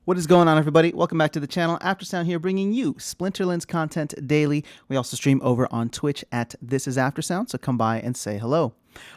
What is going on, everybody? Welcome back to the channel. Aftersound here, bringing you Splinterlands content daily. We also stream over on Twitch at This Is Aftersound, so come by and say hello.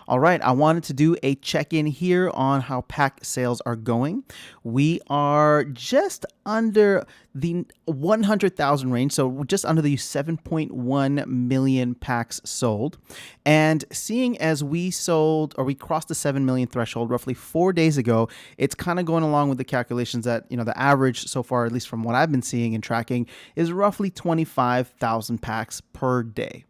All right, I wanted to do a check-in here on how pack sales are going. We are just under the 100,000 range, so just under the 7.1 million packs sold. And seeing as we crossed the 7 million threshold roughly 4 days ago, it's kind of going along with the calculations that, the average so far, at least from what I've been seeing and tracking, is roughly 25,000 packs per day.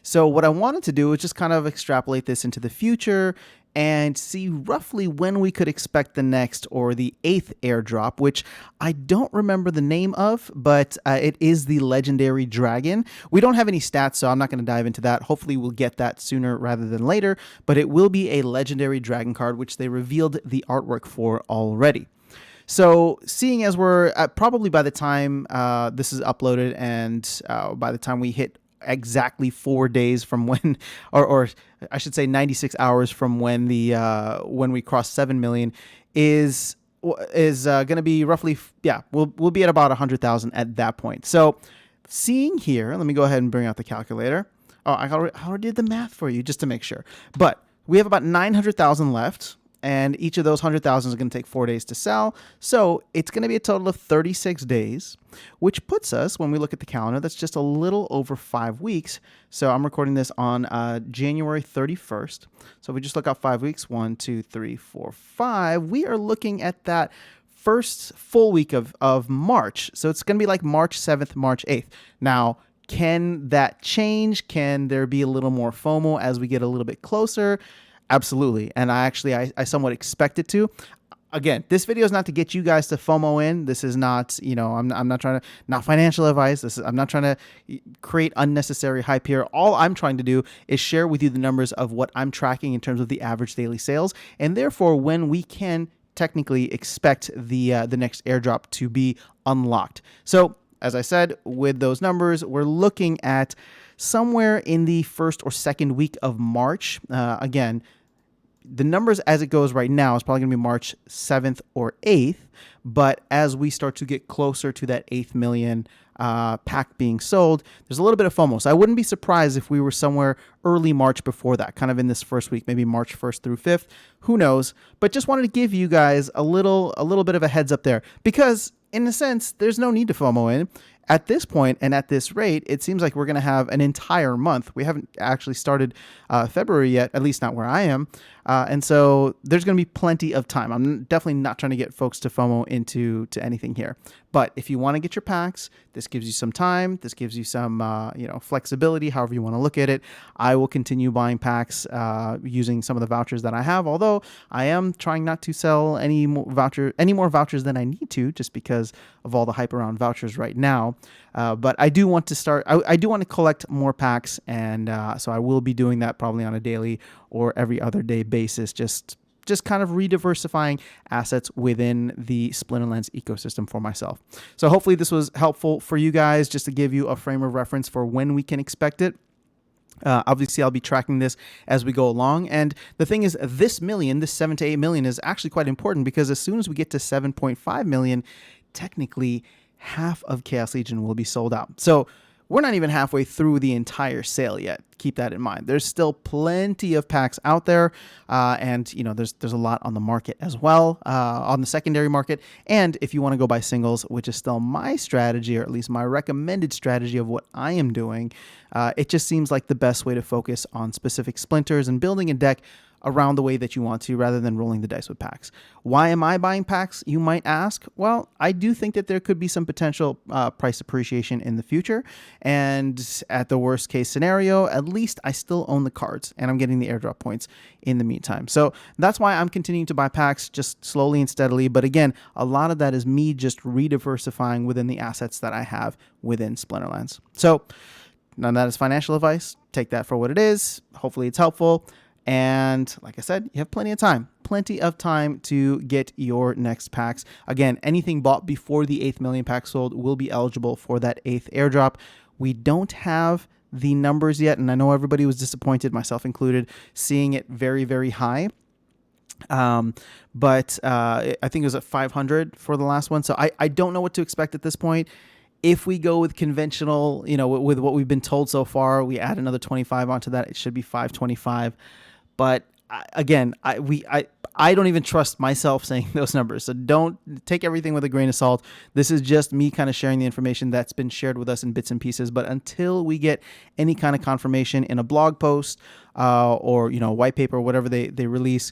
So what I wanted to do is just kind of extrapolate this into the future and see roughly when we could expect the next or the 8th airdrop, which I don't remember the name of, but it is the legendary dragon. We don't have any stats, so I'm not going to dive into that. Hopefully we'll get that sooner rather than later, but it will be a legendary dragon card, which they revealed the artwork for already. So seeing as we're probably by the time this is uploaded and by the time we hit exactly 4 days from when, or I should say 96 hours from when when we cross 7 million is going to be roughly, we'll be at about 100,000 at that point. So seeing here, let me go ahead and bring out the calculator. Oh, I already did the math for you just to make sure. But we have about 900,000 left. And each of those 100,000 is going to take 4 days to sell. So it's going to be a total of 36 days, which puts us, when we look at the calendar, that's just a little over 5 weeks. So I'm recording this on January 31st. So if we just look out 5 weeks, 1, 2, 3, 4, 5, we are looking at that first full week of March. So it's going to be like March 7th, March 8th. Now, can that change? Can there be a little more FOMO as we get a little bit closer? Absolutely. And I somewhat expect it to. Again, this video is not to get you guys to FOMO in. This is not, I'm not trying to, not financial advice. I'm not trying to create unnecessary hype here. All I'm trying to do is share with you the numbers of what I'm tracking in terms of the average daily sales. And therefore, when we can technically expect the next airdrop to be unlocked. So as I said, with those numbers, we're looking at somewhere in the first or second week of March. Again, the numbers as it goes right now is probably going to be March 7th or 8th. But as we start to get closer to that 8th million pack being sold, there's a little bit of FOMO. So I wouldn't be surprised if we were somewhere early March before that, kind of in this first week, maybe March 1st through 5th. Who knows? But just wanted to give you guys a little bit of a heads up there, because in a sense, there's no need to FOMO in. At this point and at this rate, it seems like we're going to have an entire month. We haven't actually started February yet, at least not where I am. And so there's going to be plenty of time. I'm definitely not trying to get folks to FOMO into anything here. But if you want to get your packs, this gives you some time. This gives you some flexibility, however you want to look at it. I will continue buying packs using some of the vouchers that I have, although I am trying not to sell any more vouchers than I need to, just because of all the hype around vouchers right now. But I do want to start. I do want to collect more packs, and so I will be doing that probably on a daily or every other day basis. Just kind of rediversifying assets within the Splinterlands ecosystem for myself. So hopefully this was helpful for you guys, just to give you a frame of reference for when we can expect it. Obviously, I'll be tracking this as we go along. And the thing is, this 7 to 8 million is actually quite important, because as soon as we get to 7.5 million, technically half of Chaos Legion will be sold out. So we're not even halfway through the entire sale yet. Keep that in mind. There's still plenty of packs out there, and there's a lot on the market as well, on the secondary market. And if you want to go buy singles, which is still my strategy, or at least my recommended strategy of what I am doing, it just seems like the best way to focus on specific splinters and building a deck around the way that you want to, rather than rolling the dice with packs. Why am I buying packs, you might ask? Well, I do think that there could be some potential price appreciation in the future. And at the worst case scenario, at least I still own the cards and I'm getting the airdrop points in the meantime. So that's why I'm continuing to buy packs, just slowly and steadily. But again, a lot of that is me just rediversifying within the assets that I have within Splinterlands. So none of that is financial advice. Take that for what it is. Hopefully it's helpful. And like I said, you have plenty of time to get your next packs. Again, anything bought before the 8th million packs sold will be eligible for that 8th airdrop. We don't have the numbers yet, and I know everybody was disappointed, myself included, seeing it very, very high. But I think it was at 500 for the last one. So I don't know what to expect at this point. If we go with conventional, with what we've been told so far, we add another 25 onto that, it should be 525. But again, I don't even trust myself saying those numbers. So don't take everything with a grain of salt. This is just me kind of sharing the information that's been shared with us in bits and pieces. But until we get any kind of confirmation in a blog post or white paper or whatever they release,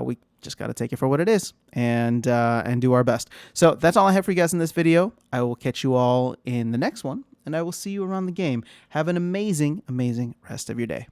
we just got to take it for what it is and do our best. So that's all I have for you guys in this video. I will catch you all in the next one, and I will see you around the game. Have an amazing, amazing rest of your day.